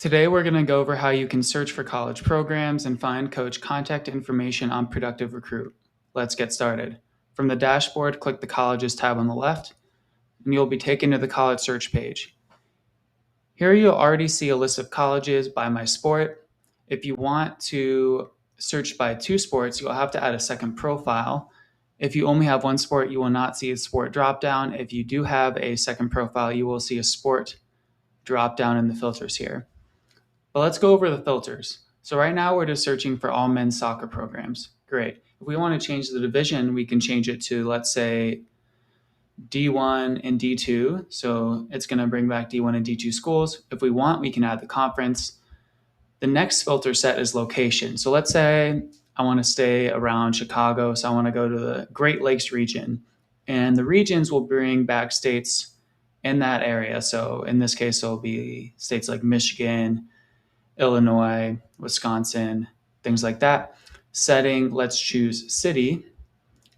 Today, we're going to go over how you can search for college programs and find coach contact information on ProductiveRecruit. Let's get started. From the dashboard, click the Colleges tab on the left, and you'll be taken to the college search page. Here you'll already see a list of colleges by my sport. If you want to search by two sports, you'll have to add a second profile. If you only have one sport, you will not see a sport dropdown. If you do have a second profile, you will see a sport dropdown in the filters here. But let's go over the filters. So right now we're just searching for all men's soccer programs. Great. If we want to change the division, we can change it to, let's say, D1 and D2. So it's going to bring back D1 and D2 schools. If we want, we can add the conference. The next filter set is location. So let's say I want to stay around Chicago. So I want to go to the Great Lakes region. And the regions will bring back states in that area. So in this case, it'll be states like Michigan, Illinois, Wisconsin, things like that. Setting, let's choose city.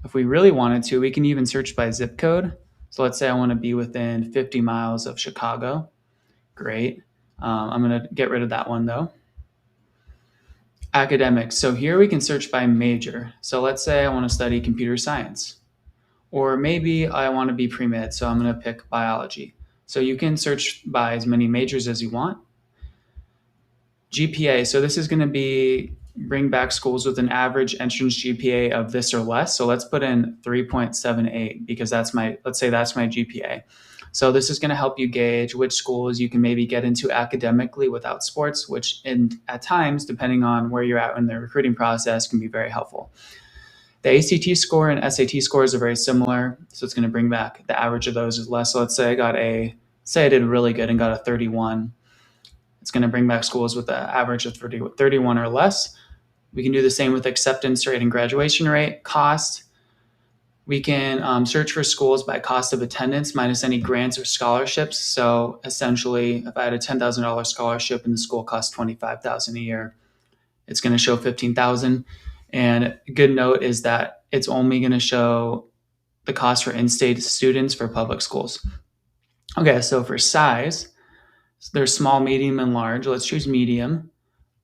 If we really wanted to, we can even search by zip code. So let's say I want to be within 50 miles of Chicago. Great. I'm going to get rid of that one though. Academics. So here we can search by major. So let's say I want to study computer science. Or maybe I want to be pre-med, so I'm going to pick biology. So you can search by as many majors as you want. GPA, so this is going to bring back schools with an average entrance GPA of this or less. So let's put in 3.78 because let's say that's my GPA. So this is going to help you gauge which schools you can maybe get into academically without sports, which at times, depending on where you're at in the recruiting process, can be very helpful. The ACT score and SAT scores are very similar. So it's going to bring back the average of those is less. So let's say I did really good and got a 31. It's going to bring back schools with an average of 31 or less. We can do the same with acceptance rate and graduation rate. Cost, we can search for schools by cost of attendance minus any grants or scholarships. So essentially, if I had a $10,000 scholarship and the school costs $25,000 a year, it's going to show $15,000. And a good note is that it's only going to show the cost for in-state students for public schools. Okay, so for size, there's small, medium, and large. Let's choose medium.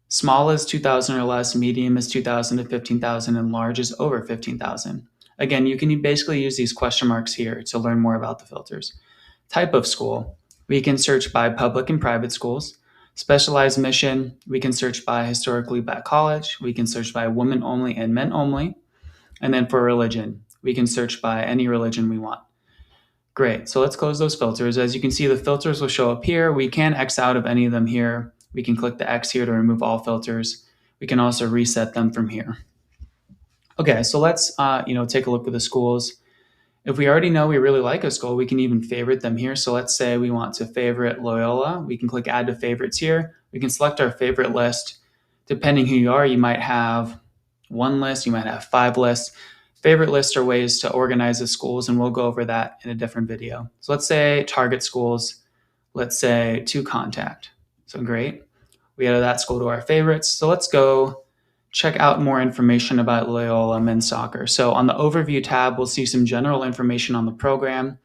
Small is 2,000 or less, medium is 2,000 to 15,000, and large is over 15,000. Again, you can basically use these question marks here to learn more about the filters. Type of school, we can search by public and private schools. Specialized mission, we can search by historically black college. We can search by women only and men only. And then for religion, we can search by any religion we want. Great, so let's close those filters. As you can see, the filters will show up here. We can X out of any of them here. We can click the X here to remove all filters. We can also reset them from here. Okay, so let's take a look at the schools. If we already know we really like a school, we can even favorite them here. So let's say we want to favorite Loyola. We can click add to favorites here. We can select our favorite list. Depending who you are, you might have one list, you might have 5 lists. Favorite lists are ways to organize the schools, and we'll go over that in a different video. So let's say target schools, let's say to contact. So great. We added that school to our favorites. So let's go check out more information about Loyola men's soccer. So on the overview tab, we'll see some general information on the program.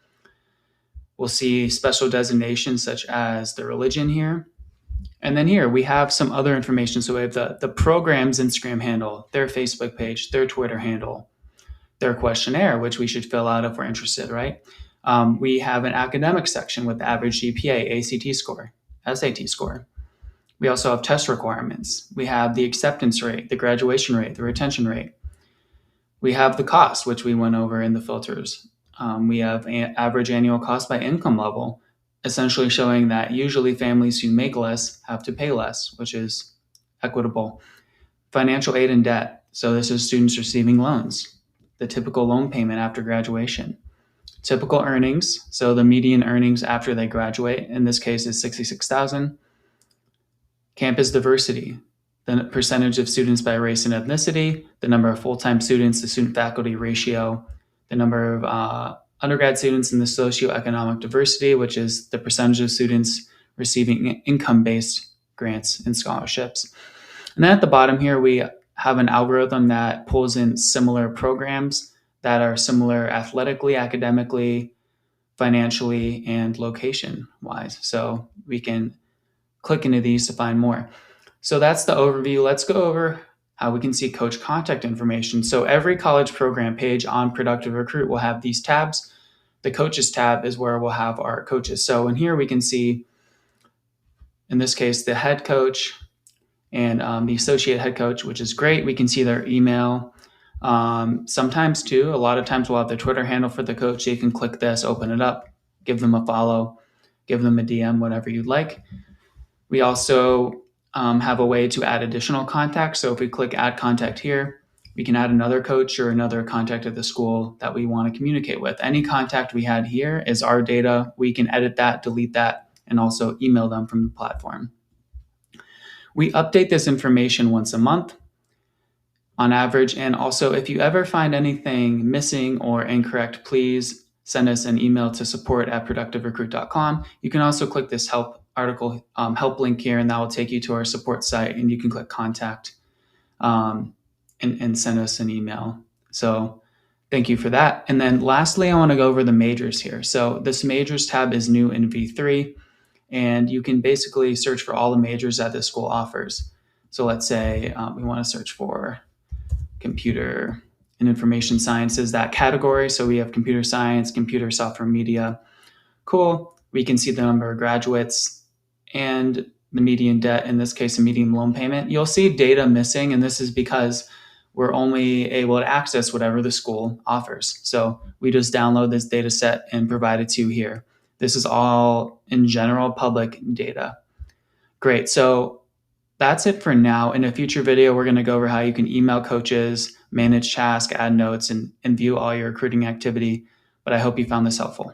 We'll see special designations such as the religion here. And then here we have some other information. So we have the program's Instagram handle, their Facebook page, their Twitter handle, their questionnaire, which we should fill out if we're interested, right? We have an academic section with the average GPA, ACT score, SAT score. We also have test requirements. We have the acceptance rate, the graduation rate, the retention rate. We have the cost, which we went over in the filters. We have average annual cost by income level, essentially showing that usually families who make less have to pay less, which is equitable. Financial aid and debt. So this is students receiving loans. The typical loan payment after graduation. Typical earnings, so the median earnings after they graduate, in this case is $66,000. Campus diversity, the percentage of students by race and ethnicity, the number of full-time students, the student-faculty ratio, the number of undergrad students in the socioeconomic diversity, which is the percentage of students receiving income-based grants and scholarships. And then at the bottom here, we have an algorithm that pulls in similar programs that are similar athletically, academically, financially, and location-wise. So we can click into these to find more. So that's the overview. Let's go over how we can see coach contact information. So every college program page on Productive Recruit will have these tabs. The coaches tab is where we'll have our coaches. So in here we can see, in this case, the head coach and the associate head coach, which is great. We can see their email. Sometimes too, a lot of times we'll have the Twitter handle for the coach. So you can click this, open it up, give them a follow, give them a DM, whatever you'd like. We also have a way to add additional contacts. So if we click add contact here, we can add another coach or another contact at the school that we want to communicate with. Any contact we had here is our data. We can edit that, delete that, and also email them from the platform. We update this information once a month on average. And also, if you ever find anything missing or incorrect, please send us an email to support@productiverecruit.com. You can also click this help link here, and that will take you to our support site, and you can click contact and send us an email. So thank you for that. And then lastly, I want to go over the majors here. So this majors tab is new in V3, and you can basically search for all the majors that this school offers. So let's say we want to search for computer and information sciences, that category. So we have computer science, computer software media. Cool. We can see the number of graduates and the median debt, in this case, a median loan payment. You'll see data missing, and this is because we're only able to access whatever the school offers. So we just download this data set and provide it to you here. This is all, in general, public data. Great. So that's it for now. In a future video, we're going to go over how you can email coaches, manage tasks, add notes, and view all your recruiting activity. But I hope you found this helpful.